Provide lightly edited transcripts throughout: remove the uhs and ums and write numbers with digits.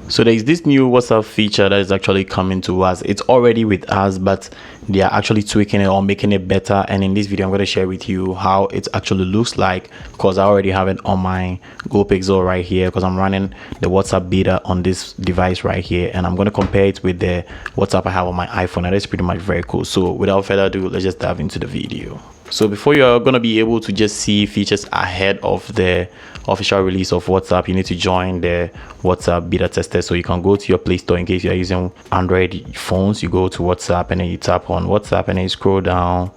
So there is this new WhatsApp feature that is actually coming to us. It's already with us, but they are actually tweaking it or making it better. And in this video, I'm going to share with you how it actually looks like, because I already have it on my Go Pixel right here, because I'm running the WhatsApp beta on this device right here, and I'm going to compare it with the WhatsApp I have on my iPhone, and it's pretty much very cool. So without further ado, let's just dive into the video. So before you're going to be able to just see features ahead of the official release of WhatsApp, you need to join the WhatsApp beta tester. So you can go to your Play Store. In case you're using Android phones, you go to WhatsApp and then you tap on WhatsApp and then you scroll down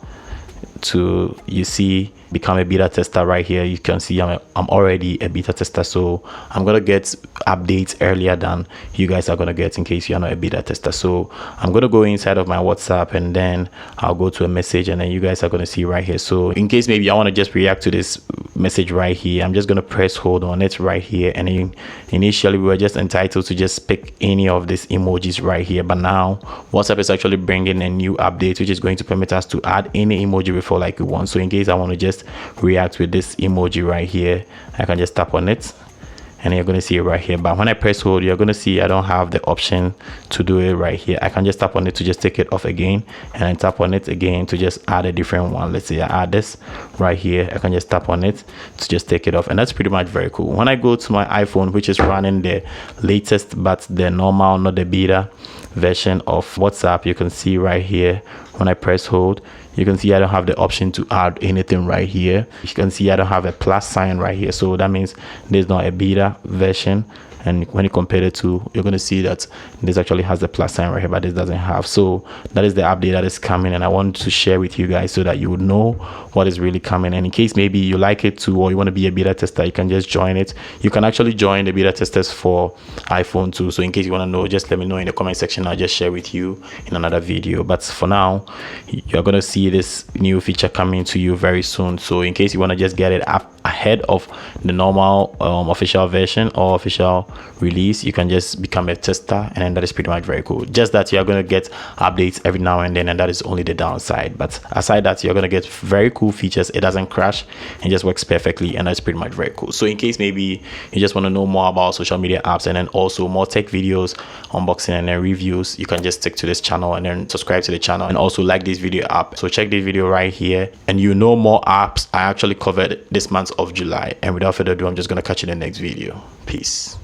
to, you see become a beta tester right here. You can see I'm already a beta tester, so I'm gonna get updates earlier than you guys are gonna get in case you're not a beta tester. So I'm gonna go inside of my WhatsApp and then I'll go to a message, and then you guys are gonna see right here. So in case maybe I want to just react to this message right here, I'm just gonna press hold on it right here, and then initially we were just entitled to just pick any of these emojis right here, but now WhatsApp is actually bringing a new update which is going to permit us to add any emoji before like we want. So in case I want to just react with this emoji right here, I can just tap on it and you're going to see it right here. But when I press hold, you're going to see I don't have the option to do it right here. I can just tap on it to just take it off again, and then tap on it again to just add a different one. Let's say I add this right here, I can just tap on it to just take it off, and that's pretty much very cool. When I go to my iPhone, which is running the latest but the normal, not the beta version of WhatsApp, you can see right here when I press hold, you can see I don't have the option to add anything right here. You can see I don't have a plus sign right here, so that means there's not a beta version. And when you compare it to, you're going to see that this actually has the plus sign right here, but this doesn't have. So that is the update that is coming, and I want to share with you guys so that you would know what is really coming. And in case maybe you like it too, or you want to be a beta tester, you can just join it. You can actually join the beta testers for iPhone too. So in case you want to know, just let me know in the comment section. I'll just share with you in another video. But for now, you're going to see this new feature coming to you very soon. So in case you want to just get it up ahead of the normal official version or official release, you can just become a tester, and then that is pretty much very cool. Just that you're going to get updates every now and then, and that is only the downside. But aside that, you're going to get very cool features. It doesn't crash and just works perfectly, and that's pretty much very cool. So in case maybe you just want to know more about social media apps and then also more tech videos, unboxing and then reviews, you can just stick to this channel and then subscribe to the channel, and also like this video up. So check this video right here and you know more apps I actually covered this month of July. And without further ado, I'm just going to catch you in the next video. Peace.